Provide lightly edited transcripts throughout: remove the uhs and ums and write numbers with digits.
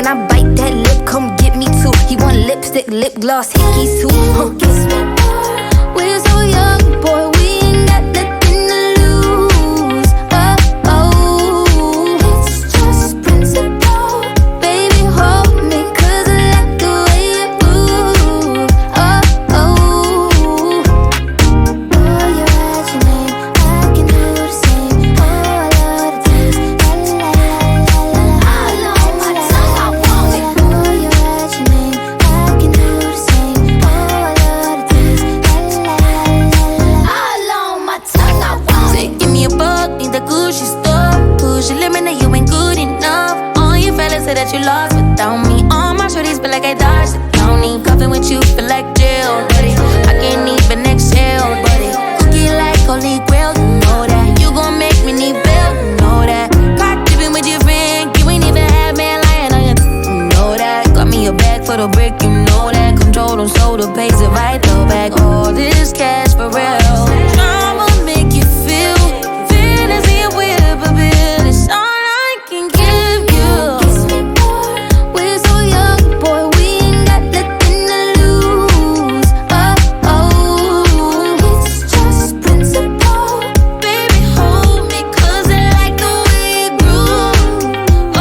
When I bite that lip, come get me too. He want lipstick, lip gloss, hickeys too. Kiss me more. We're so young, boy, we ain't got nothing to lose. Oh, oh, it's just principle. Baby, hold me, 'cause I like the way you move. Oh, oh. Oh, you write your name, I can do the same. Oh, I love the taste. La la la la la. All on my tongue, I want it. Oh, you write your name, I can do the same. Oh, I love the taste. La la la la. All on my tongue, I want it. Give me a buck, need the Gucci store. Push your limit, now you ain't good enough. All your fellas say that you lost without me. All my shorties feel like I dodged the county. Cuffing with you feel like jail, buddy. I can't even exhale, buddy. Cookie like holy grail, you know that. You gon' make me need bail, you know that. Caught dipping with your friend, you ain't even had man lying on you, you know that. Got me a bag for the brick, you know that. Control them soda, pays it right, throw back all this cash for real. I'ma make you feel fantasy with a bill. It's all I can give you. Kiss me more. We're so young, boy, we ain't got nothing to lose. Oh, oh, it's just principle. Baby, hold me, 'cause I like the way you groove.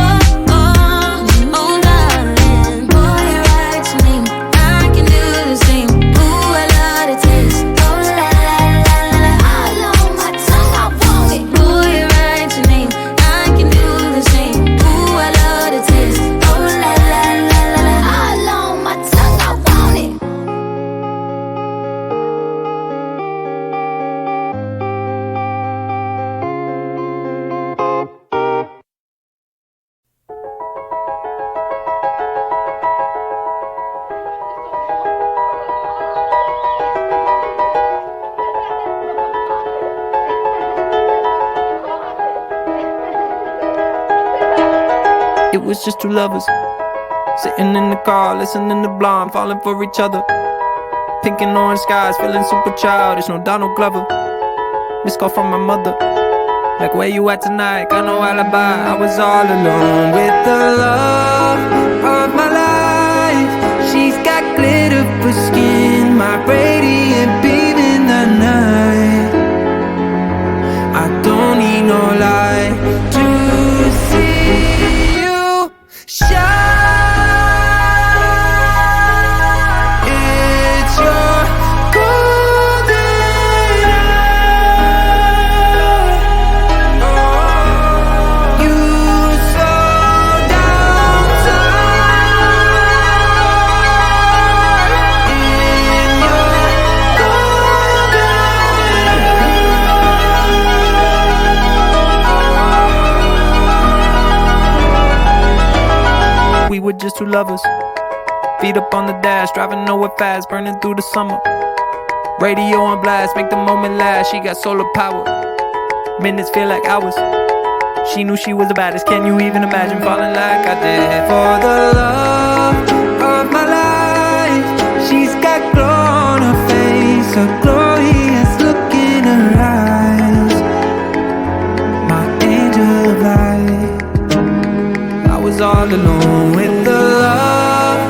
Oh, oh, oh, darling. Boy, you write your name, I can do the same. Ooh, I love the taste. Oh, la la la la la. All on my tongue, I want it. Boy, you write your name, I can do the same. Ooh, I love the taste. Oh, la la la la la. All on my tongue, I want it. It was just two lovers sitting in the car, listening to Blonde, falling for each other. Pink and orange skies, feeling super childish. No Donald Glover. Missed call from my mother, like, where you at tonight? Got no alibi. I was all alone with the love of my life. She's got glitter for skin, my radiant beam in the night. I don't need no light to see you shine. It's your golden hour. Oh, you slow down time in your golden. We were just two lovers, feet up on the dash, driving nowhere fast, burning through the summer. Radio on blast, make the moment last. She got solar power, minutes feel like hours. She knew she was the baddest. Can you even imagine falling like I did for the love of my life? She's got glow on her face, a glorious look in her eyes. My angel of light. I was all alone with the love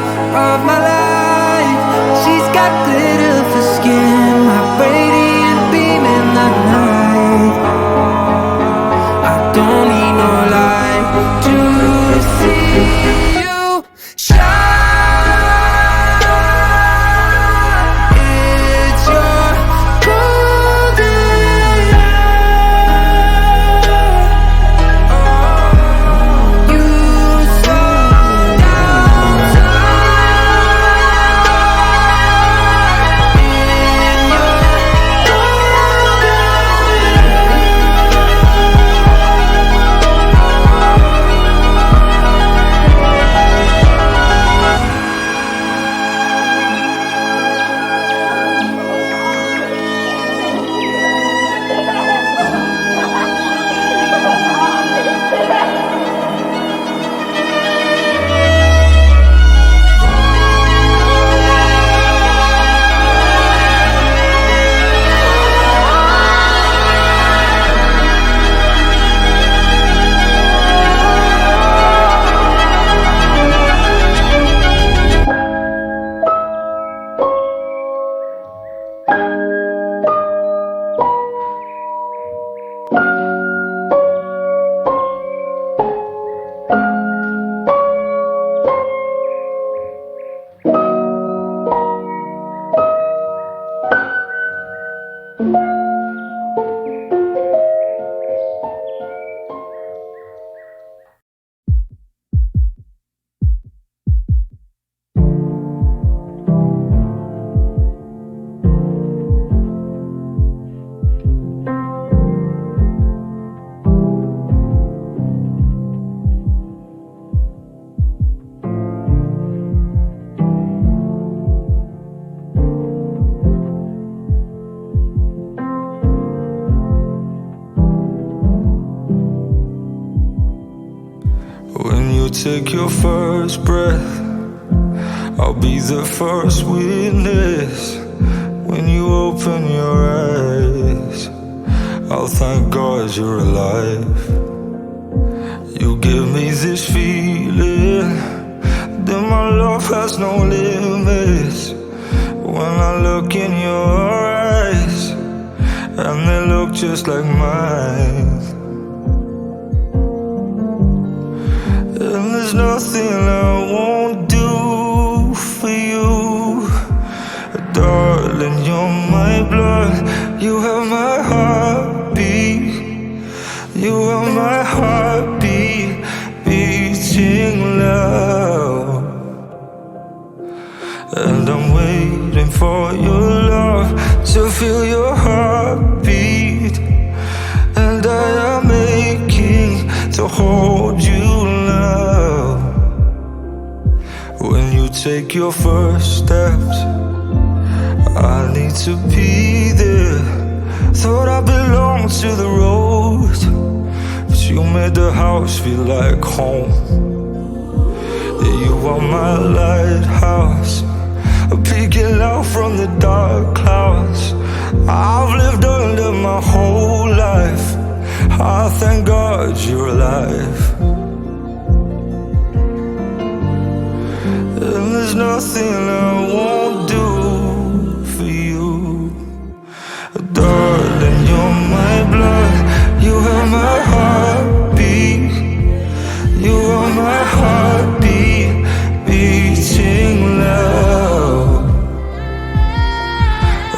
of my life. She's got glitter for skin, my radiant beam in the night. I don't need no light to see you shine. It's your golden hour. You slow down take your first breath, I'll be the first witness. When you open your eyes, I'll thank God you're alive. You give me this feeling that my love has no limits. When I look in your eyes, and they look just like mine, and there's nothing I won't do for you. Darling, you're my blood, you have my heartbeat. You have my heartbeat beating loud. And I'm waiting for your love to feel your heartbeat. And I am aching to hold you now. When you take your first steps, I need to be there. Thought I belonged to the road, but you made the house feel like home. You are my lighthouse, peeking out from the dark clouds. I've lived under my whole life, I thank God you're alive. And there's nothing I won't do for you. Darling, you're my blood, you have my heartbeat. You are my heartbeat beating loud.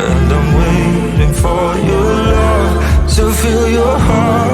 And I'm waiting for your love to feel your heart.